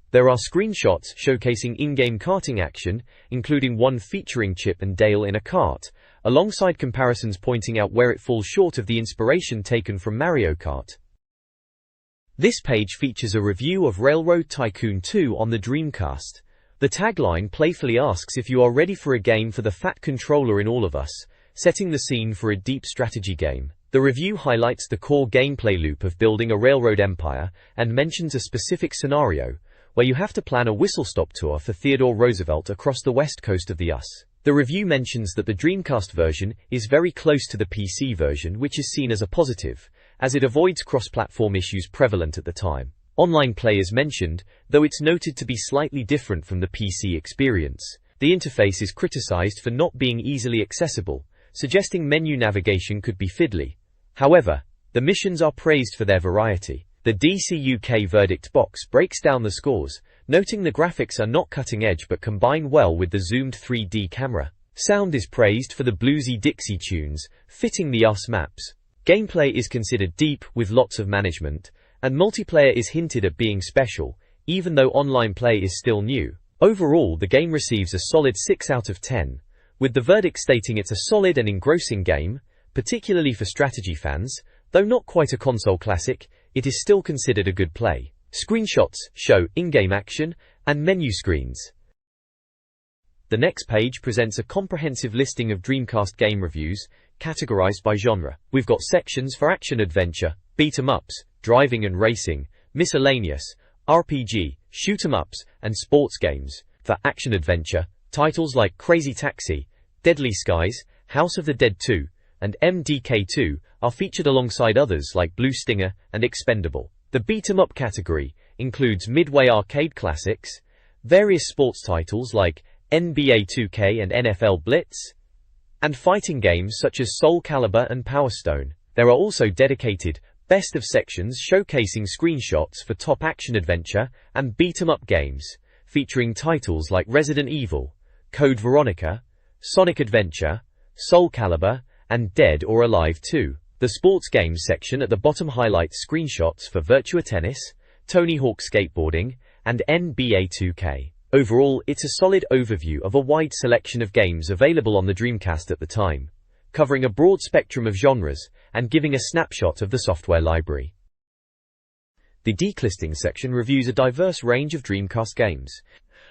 There are screenshots showcasing in-game karting action, including one featuring Chip and Dale in a kart, alongside comparisons pointing out where it falls short of the inspiration taken from Mario Kart. This page features a review of Railroad Tycoon 2 on the Dreamcast. The tagline playfully asks if you are ready for a game for the fat controller in all of us, setting the scene for a deep strategy game. The review highlights the core gameplay loop of building a railroad empire and mentions a specific scenario, where you have to plan a whistle-stop tour for Theodore Roosevelt across the west coast of the US. The review mentions that the Dreamcast version is very close to the PC version, which is seen as a positive, as it avoids cross-platform issues prevalent at the time. Online play is mentioned, though it's noted to be slightly different from the PC experience. The interface is criticized for not being easily accessible, suggesting menu navigation could be fiddly. However, the missions are praised for their variety. The DC UK verdict box breaks down the scores, noting the graphics are not cutting edge but combine well with the zoomed 3D camera. Sound is praised for the bluesy Dixie tunes, fitting the US maps. Gameplay is considered deep, with lots of management, and multiplayer is hinted at being special, even though online play is still new. Overall, the game receives a solid 6 out of 10, with the verdict stating it's a solid and engrossing game, particularly for strategy fans. Though not quite a console classic, it is still considered a good play. Screenshots show in-game action and menu screens. The next page presents a comprehensive listing of Dreamcast game reviews, categorized by genre. We've got sections for action-adventure, beat-em-ups, driving and racing, miscellaneous, RPG, shoot-em-ups, and sports games. For action-adventure, titles like Crazy Taxi, Deadly Skies, House of the Dead 2, and MDK2 are featured alongside others like Blue Stinger and Expendable. The beat-em-up category includes Midway arcade classics, various sports titles like NBA 2K and NFL Blitz, and fighting games such as Soul Calibur and Power Stone. There are also dedicated best of sections showcasing screenshots for top action-adventure and beat-em-up games, featuring titles like Resident Evil, Code Veronica, Sonic Adventure, Soul Calibur, and Dead or Alive 2. The sports games section at the bottom highlights screenshots for Virtua Tennis, Tony Hawk Skateboarding, and NBA 2K. Overall, it's a solid overview of a wide selection of games available on the Dreamcast at the time, covering a broad spectrum of genres and giving a snapshot of the software library. The Declisting section reviews a diverse range of Dreamcast games.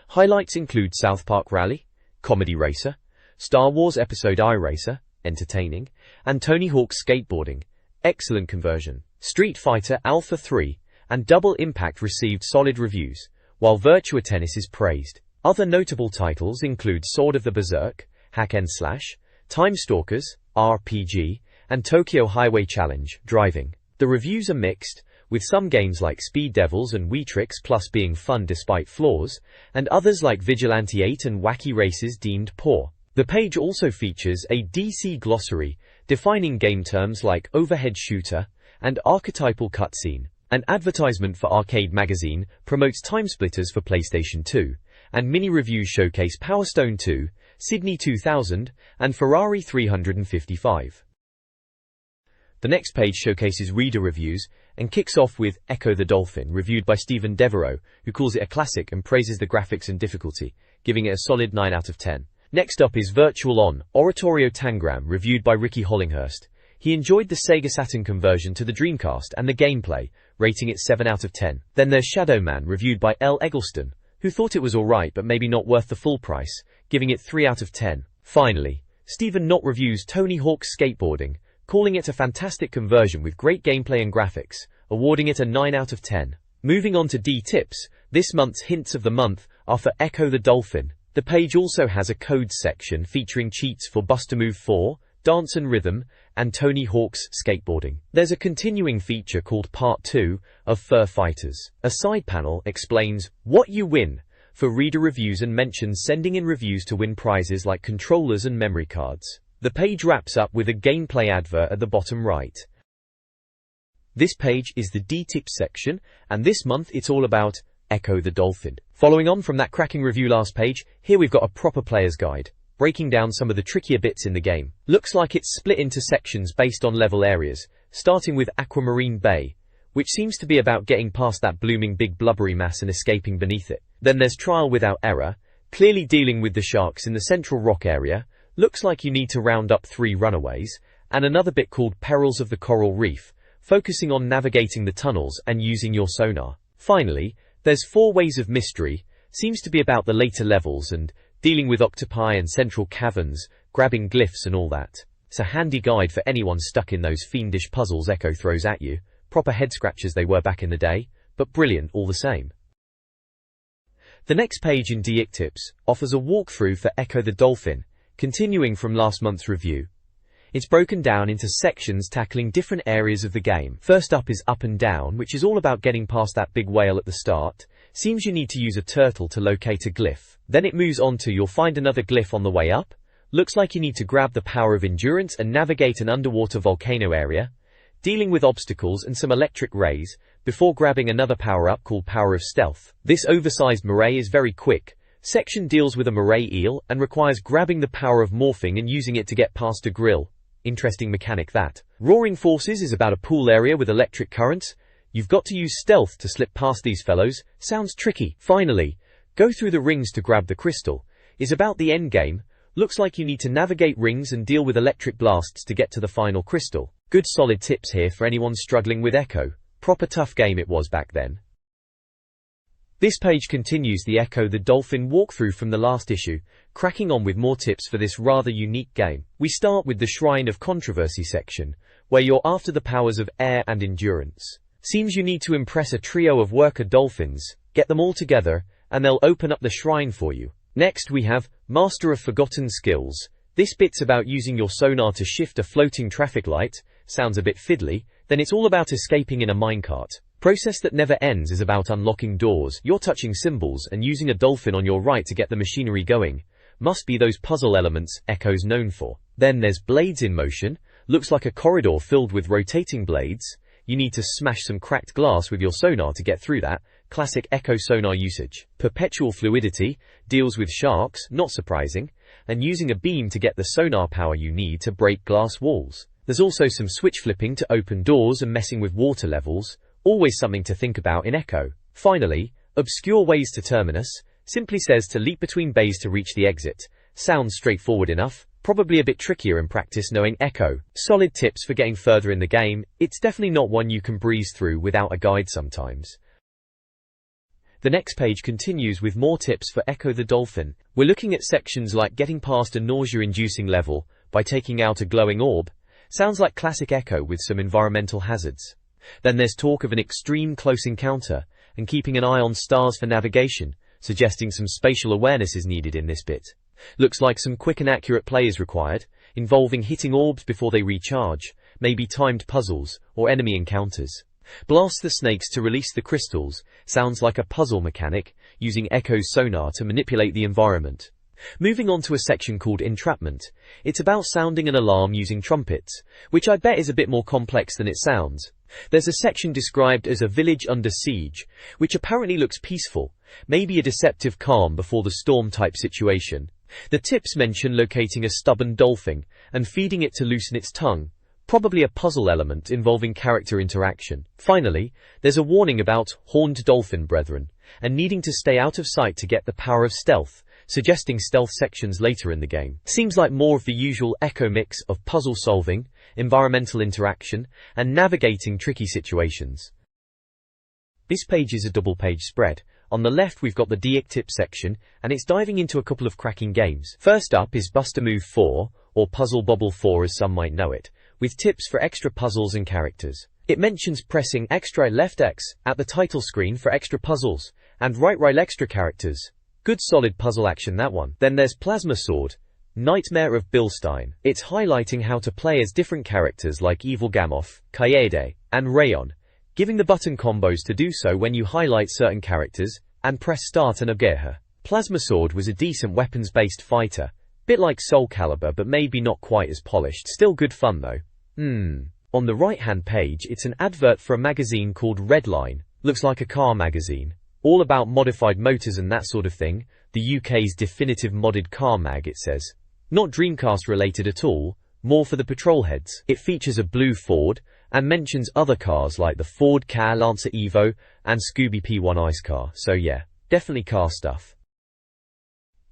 Highlights include South Park Rally, Comedy Racer, Star Wars Episode I Racer, entertaining, and Tony Hawk's Skateboarding, excellent conversion. Street Fighter Alpha 3 and Double Impact received solid reviews, while Virtua Tennis is praised. Other notable titles include Sword of the Berserk, Hack and Slash, Time Stalkers, RPG, and Tokyo Highway Challenge, Driving. The reviews are mixed, with some games like Speed Devils and Weetrix Plus being fun despite flaws, and others like Vigilante 8 and Wacky Races deemed poor. The page also features a DC glossary, defining game terms like overhead shooter and archetypal cutscene. An advertisement for Arcade Magazine promotes Timesplitters for PlayStation 2, and mini-reviews showcase Power Stone 2, Sydney 2000, and Ferrari 355. The next page showcases reader reviews and kicks off with Echo the Dolphin, reviewed by Stephen Devereaux, who calls it a classic and praises the graphics and difficulty, giving it a solid 9 out of 10. Next up is Virtual On, Oratorio Tangram, reviewed by Ricky Hollinghurst. He enjoyed the Sega Saturn conversion to the Dreamcast and the gameplay, rating it 7 out of 10. Then there's Shadow Man, reviewed by L. Eggleston, who thought it was alright but maybe not worth the full price, giving it 3 out of 10. Finally, Stephen Knott reviews Tony Hawk's Skateboarding, calling it a fantastic conversion with great gameplay and graphics, awarding it a 9 out of 10. Moving on to D-Tips, this month's Hints of the Month are for Echo the Dolphin. The page also has a codes section featuring cheats for Bust-A-Move 4, Dance and Rhythm, and Tony Hawk's Skateboarding. There's a continuing feature called Part 2 of Fur Fighters. A side panel explains what you win for reader reviews and mentions sending in reviews to win prizes like controllers and memory cards. The page wraps up with a gameplay advert at the bottom right. This page is the D-Tips section, and this month it's all about Echo the Dolphin. Following on from that cracking review last page, here we've got a proper player's guide, breaking down some of the trickier bits in the game. Looks like it's split into sections based on level areas, starting with Aquamarine Bay, which seems to be about getting past that blooming big blubbery mass and escaping beneath it. Then there's Trial Without Error, clearly dealing with the sharks in the central rock area. Looks like you need to round up 3 runaways, and another bit called Perils of the Coral Reef, focusing on navigating the tunnels and using your sonar. Finally, there's 4 Ways of Mystery, seems to be about the later levels and dealing with octopi and central caverns, grabbing glyphs and all that. It's a handy guide for anyone stuck in those fiendish puzzles Echo throws at you. Proper head scratchers they were back in the day, but brilliant all the same. The next page in D-Tips offers a walkthrough for Echo the Dolphin, continuing from last month's review. It's broken down into sections tackling different areas of the game. First up is Up and Down, which is all about getting past that big whale at the start. Seems you need to use a turtle to locate a glyph. Then it moves on to You'll find another glyph on the way up. Looks like you need to grab the Power of Endurance and navigate an underwater volcano area, dealing with obstacles and some electric rays, before grabbing another power-up called Power of Stealth. This oversized moray is very quick. Section deals with a moray eel and requires grabbing the Power of Morphing and using it to get past a grill. Interesting mechanic that. Roaring Forces is about a pool area with electric currents. You've got to use stealth to slip past these fellows. Sounds tricky. Finally, Go Through the Rings to Grab the Crystal is about the end game. Looks like you need to navigate rings and deal with electric blasts to get to the final crystal. Good solid tips here for anyone struggling with Echo. Proper tough game it was back then. This page continues the Echo the Dolphin walkthrough from the last issue, cracking on with more tips for this rather unique game. We start with the Shrine of Controversy section, where you're after the powers of air and endurance. Seems you need to impress a trio of worker dolphins, get them all together, and they'll open up the shrine for you. Next we have Master of Forgotten Skills. This bit's about using your sonar to shift a floating traffic light. Sounds a bit fiddly. Then it's all about escaping in a minecart. Process that never ends is about unlocking doors. You're touching symbols and using a dolphin on your right to get the machinery going. Must be those puzzle elements Echo's known for. Then there's Blades in Motion. Looks like a corridor filled with rotating blades. You need to smash some cracked glass with your sonar to get through that. Classic Echo sonar usage. Perpetual Fluidity deals with sharks, not surprising, and using a beam to get the sonar power you need to break glass walls. There's also some switch flipping to open doors and messing with water levels. Always something to think about in Echo. Finally, Obscure Ways to Terminus. simply says to leap between bays to reach the exit. Sounds straightforward enough, probably a bit trickier in practice knowing Echo. Solid tips for getting further in the game, it's definitely not one you can breeze through without a guide sometimes. The next page continues with more tips for Echo the Dolphin. We're looking at sections like getting past a nausea-inducing level by taking out a glowing orb. Sounds like classic Echo with some environmental hazards. Then there's talk of an extreme close encounter and keeping an eye on stars for navigation, suggesting some spatial awareness is needed in this bit. Looks like some quick and accurate play is required, involving hitting orbs before they recharge, maybe timed puzzles or enemy encounters. Blast the snakes to release the crystals. Sounds like a puzzle mechanic, using Echo's sonar to manipulate the environment. Moving on to a section called Entrapment. It's about sounding an alarm using trumpets, which I bet is a bit more complex than it sounds. There's a section described as a village under siege, which apparently looks peaceful, maybe a deceptive calm before the storm type situation. The tips mention locating a stubborn dolphin and feeding it to loosen its tongue, probably a puzzle element involving character interaction. Finally, there's a warning about horned dolphin brethren and needing to stay out of sight to get the power of stealth, suggesting stealth sections later in the game. Seems like more of the usual Echo mix of puzzle solving, environmental interaction, and navigating tricky situations. This page is a double-page spread. On the left we've got the DIC tip section, and it's diving into a couple of cracking games. First up is Buster Move 4, or Puzzle Bobble 4 as some might know it, with tips for extra puzzles and characters. It mentions pressing extra left X at the title screen for extra puzzles, and right extra characters. Good solid puzzle action, that one. Then there's Plasma Sword, Nightmare of Bilstein. It's highlighting how to play as different characters like Evil Gamoth, Kaede, and Rayon, giving the button combos to do so when you highlight certain characters and press start and upgrade her. Plasma Sword was a decent weapons-based fighter, bit like Soul Calibur but maybe not quite as polished. Still good fun though. On the right-hand page it's an advert for a magazine called Redline. Looks like a car magazine. All about modified motors and that sort of thing. The UK's definitive modded car mag, it says. Not Dreamcast related at all, more for the patrol heads. It features a blue Ford and mentions other cars like the Ford Ka, Lancer Evo and Scooby P1 Ice Car, so yeah, definitely car stuff.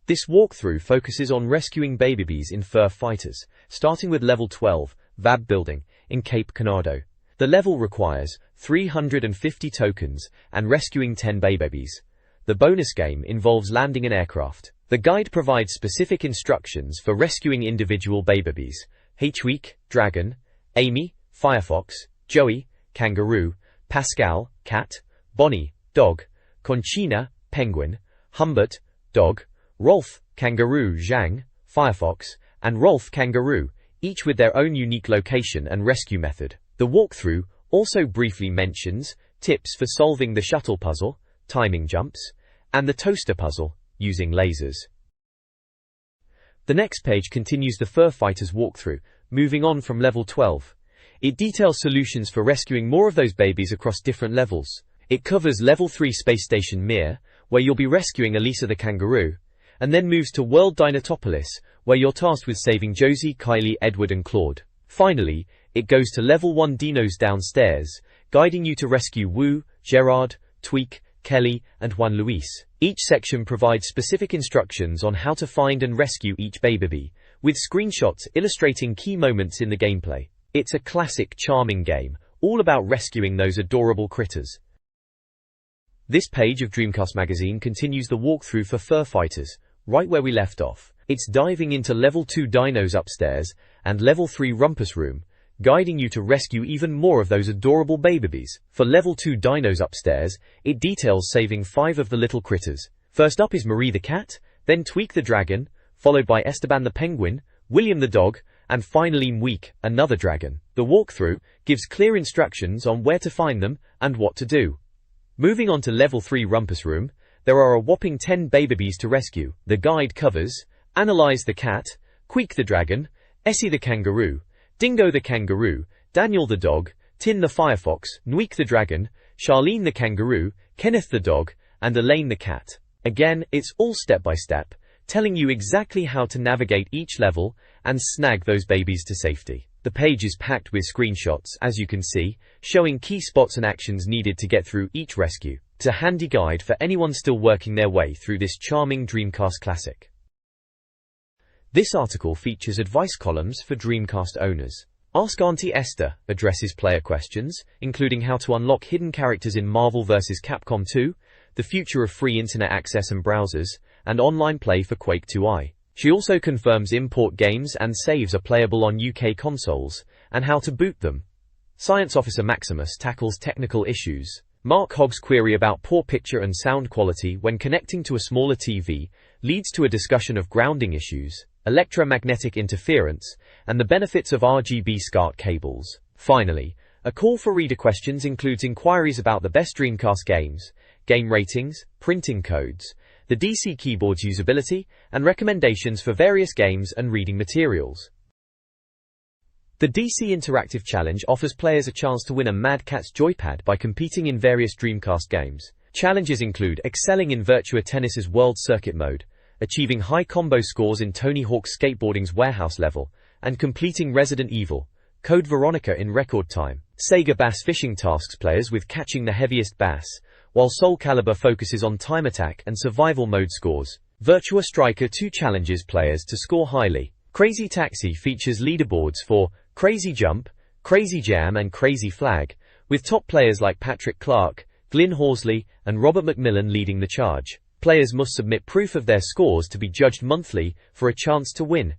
This walkthrough focuses on rescuing babies in fur fighters, starting with level 12, VAB building, in Cape Canaveral. The level requires 350 tokens and rescuing 10 babies. The bonus game involves landing an aircraft. The guide provides specific instructions for rescuing individual babies: H-Week, Dragon, Amy, Firefox, Joey, Kangaroo, Pascal, Cat, Bonnie, Dog, Conchina, Penguin, Humbert, Dog, Rolf, Kangaroo, Zhang, Firefox, and Rolf Kangaroo, each with their own unique location and rescue method. The walkthrough also briefly mentions tips for solving the shuttle puzzle, timing jumps, and the toaster puzzle, using lasers. The next page continues the Fur Fighters walkthrough, moving on from level 12. It details solutions for rescuing more of those babies across different levels. It covers level 3 Space Station Mir, where you'll be rescuing Elisa the kangaroo, and then moves to World Dinatopolis, where you're tasked with saving Josie, Kylie, Edward and Claude. Finally, it goes to level 1 Dinos Downstairs, guiding you to rescue Wu, Gerard, Tweak, Kelly, and Juan Luis. Each section provides specific instructions on how to find and rescue each baby, with screenshots illustrating key moments in the gameplay. It's a classic, charming game, all about rescuing those adorable critters. This page of Dreamcast Magazine continues the walkthrough for Fur Fighters, right where we left off. It's diving into level 2 Dinos Upstairs and level 3 Rumpus Room, guiding you to rescue even more of those adorable babies. For level 2 Dinos Upstairs, it details saving 5 of the little critters. First up is Marie the cat, then Tweak the dragon, followed by Esteban the penguin, William the dog, and finally Mweek, another dragon. The walkthrough gives clear instructions on where to find them and what to do. Moving on to level 3 Rumpus Room, there are a whopping 10 babies to rescue. The guide covers Analyze the cat, Queek the dragon, Essie the kangaroo, Dingo the kangaroo, Daniel the dog, Tin the firefox, Nweek the dragon, Charlene the kangaroo, Kenneth the dog, and Elaine the cat. Again, it's all step by step, telling you exactly how to navigate each level and snag those babies to safety. The page is packed with screenshots, as you can see, showing key spots and actions needed to get through each rescue. It's a handy guide for anyone still working their way through this charming Dreamcast classic. This article features advice columns for Dreamcast owners. Ask Auntie Esther addresses player questions, including how to unlock hidden characters in Marvel vs. Capcom 2, the future of free internet access and browsers, and online play for Quake 2i. She also confirms import games and saves are playable on UK consoles, and how to boot them. Science Officer Maximus tackles technical issues. Mark Hogg's query about poor picture and sound quality when connecting to a smaller TV leads to a discussion of grounding issues, electromagnetic interference, and the benefits of RGB SCART cables. Finally, a call for reader questions includes inquiries about the best Dreamcast games, game ratings, printing codes, the DC keyboard's usability, and recommendations for various games and reading materials. The DC Interactive Challenge offers players a chance to win a Mad Catz joypad by competing in various Dreamcast games. Challenges include excelling in Virtua Tennis's World Circuit mode, achieving high combo scores in Tony Hawk's Skateboarding's warehouse level, and completing Resident Evil Code Veronica in record time. Sega Bass Fishing tasks players with catching the heaviest bass, while Soul Calibur focuses on time attack and survival mode scores. Virtua Striker 2 challenges players to score highly. Crazy Taxi features leaderboards for Crazy Jump, Crazy Jam and Crazy Flag, with top players like Patrick Clark, Glyn Horsley, and Robert McMillan leading the charge. Players must submit proof of their scores to be judged monthly for a chance to win.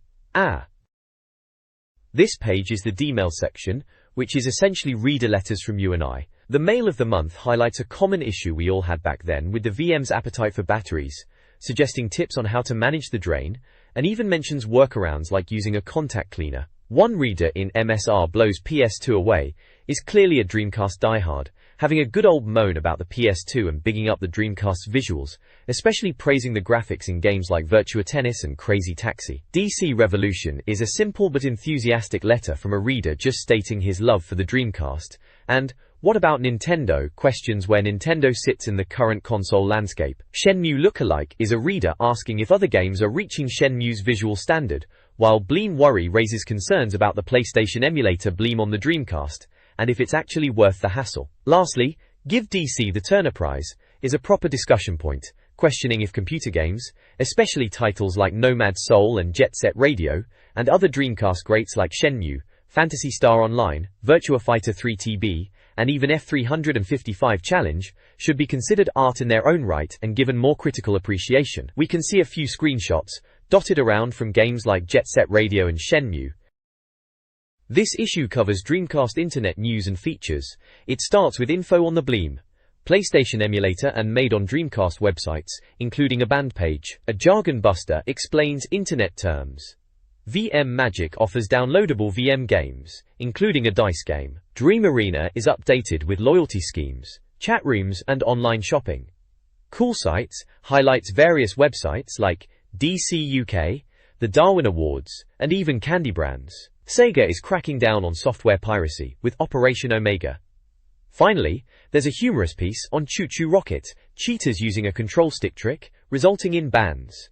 This page is the D-mail section, which is essentially reader letters from you and I. The mail of the month highlights a common issue we all had back then with the VM's appetite for batteries, suggesting tips on how to manage the drain, and even mentions workarounds like using a contact cleaner. One reader in MSR Blows PS2 Away is clearly a Dreamcast diehard, having a good old moan about the PS2 and bigging up the Dreamcast's visuals, especially praising the graphics in games like Virtua Tennis and Crazy Taxi. DC Revolution is a simple but enthusiastic letter from a reader just stating his love for the Dreamcast, and what about Nintendo? Questions where Nintendo sits in the current console landscape. Shenmue Lookalike is a reader asking if other games are reaching Shenmue's visual standard, while Bleem Worry raises concerns about the PlayStation emulator Bleem on the Dreamcast, and if it's actually worth the hassle. Lastly, Give DC the Turner Prize is a proper discussion point, questioning if computer games, especially titles like Nomad Soul and Jet Set Radio, and other Dreamcast greats like Shenmue, Phantasy Star Online, Virtua Fighter 3 TB, and even F355 Challenge, should be considered art in their own right and given more critical appreciation. We can see a few screenshots dotted around from games like Jet Set Radio and Shenmue. This issue covers Dreamcast Internet news and features. It starts with info on the Bleem PlayStation emulator and made on Dreamcast websites, including a band page. A jargon buster explains Internet terms. VM Magic offers downloadable VM games, including a dice game. Dream Arena is updated with loyalty schemes, chat rooms and online shopping. Cool Sites highlights various websites like DC UK, the Darwin Awards, and even candy brands. Sega is cracking down on software piracy with Operation Omega. Finally, there's a humorous piece on Choo Choo Rocket, cheaters using a control stick trick, resulting in bans.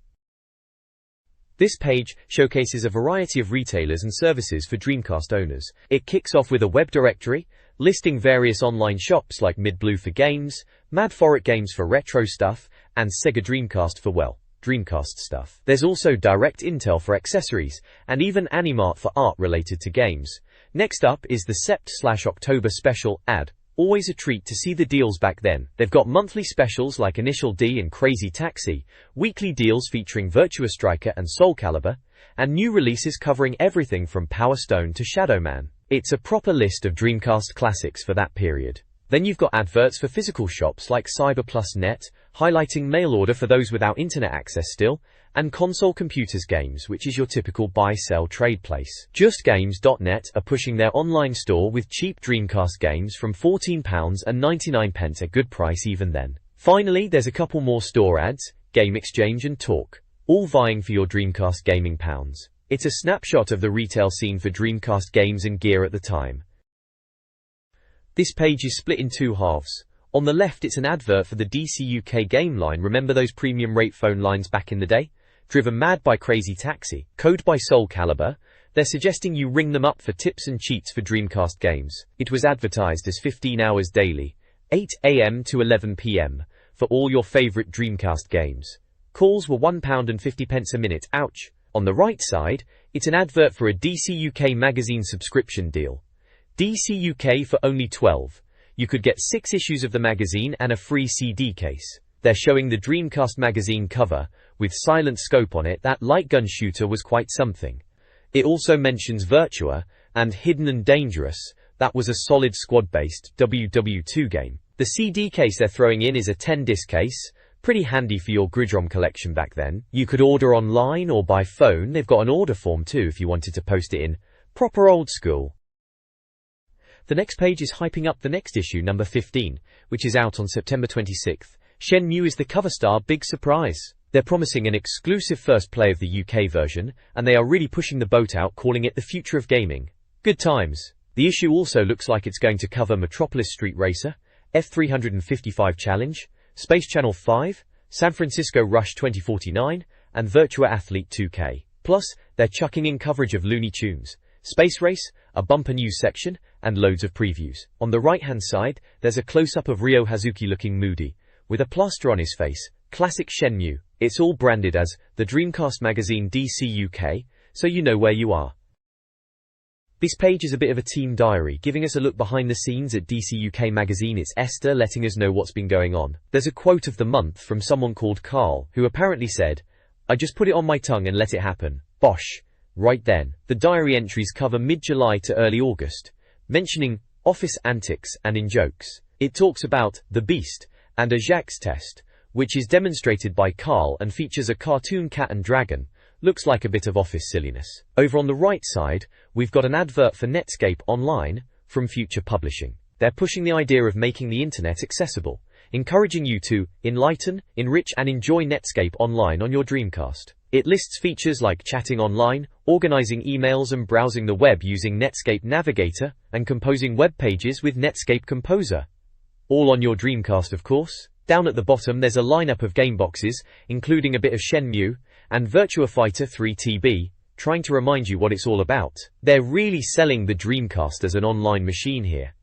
This page showcases a variety of retailers and services for Dreamcast owners. It kicks off with a web directory, listing various online shops like MidBlue for games, Mad Forest Games for retro stuff, and Sega Dreamcast for, well, Dreamcast stuff. There's also direct intel for accessories, and even Animart for art related to games. Next up is the Sept/October special ad. Always a treat to see the deals back then. They've got monthly specials like Initial D and Crazy Taxi, weekly deals featuring Virtua Striker and Soul Calibur, and new releases covering everything from Power Stone to Shadow Man. It's a proper list of Dreamcast classics for that period. Then you've got adverts for physical shops like CyberPlus.net, highlighting mail order for those without internet access still, and Console Computers Games, which is your typical buy-sell trade place. JustGames.net are pushing their online store with cheap Dreamcast games from £14.99 a good price even then. Finally, there's a couple more store ads, Game Exchange and Talk, all vying for your Dreamcast gaming pounds. It's a snapshot of the retail scene for Dreamcast games and gear at the time. This page is split in two halves. On the left it's an advert for the DC UK game line. Remember those premium rate phone lines back in the day? Driven mad by Crazy Taxi, code by Soul Calibur, they're suggesting you ring them up for tips and cheats for Dreamcast games. It was advertised as 15 hours daily, 8 AM to 11 PM, for all your favorite Dreamcast games. Calls were £1.50 a minute, ouch. On the right side, it's an advert for a DC UK magazine subscription deal. DC UK for only £12. You could get 6 issues of the magazine and a free CD case. They're showing the Dreamcast magazine cover, with silent scope on it. That light gun shooter was quite something. It also mentions Virtua, and Hidden and Dangerous. That was a solid squad-based WW2 game. The CD case they're throwing in is a 10-disc case, pretty handy for your Gridrom collection back then. You could order online or by phone. They've got an order form too if you wanted to post it in. Proper old school. The next page is hyping up the next issue, number 15, which is out on September 26th. Shenmue is the cover star, big surprise. They're promising an exclusive first play of the UK version, and they are really pushing the boat out, calling it the future of gaming. Good times. The issue also looks like it's going to cover Metropolis Street Racer, F355 Challenge, Space Channel 5, San Francisco Rush 2049, and Virtua Athlete 2K. Plus, they're chucking in coverage of Looney Tunes, Space Race, a bumper news section, and loads of previews. On the right-hand side, there's a close-up of Ryo Hazuki looking moody, with a plaster on his face. Classic Shenmue. It's all branded as the Dreamcast Magazine DC UK, so you know where you are. This page is a bit of a team diary, giving us a look behind the scenes at DC UK Magazine. It's Esther letting us know what's been going on. There's a quote of the month from someone called Carl, who apparently said, "I just put it on my tongue and let it happen. Bosh." Right then. The diary entries cover mid-July to early August, mentioning office antics and in jokes. It talks about the Beast and a Jacques test, which is demonstrated by Carl and features a cartoon cat and dragon. Looks like a bit of office silliness. Over on the right side, we've got an advert for Netscape Online from Future Publishing. They're pushing the idea of making the internet accessible, encouraging you to enlighten, enrich and enjoy Netscape Online on your Dreamcast. It lists features like chatting online, organizing emails and browsing the web using Netscape Navigator, and composing web pages with Netscape Composer. All on your Dreamcast, of course. Down at the bottom there's a lineup of game boxes, including a bit of Shenmue and Virtua Fighter 3 TB, trying to remind you what it's all about. They're really selling the Dreamcast as an online machine here.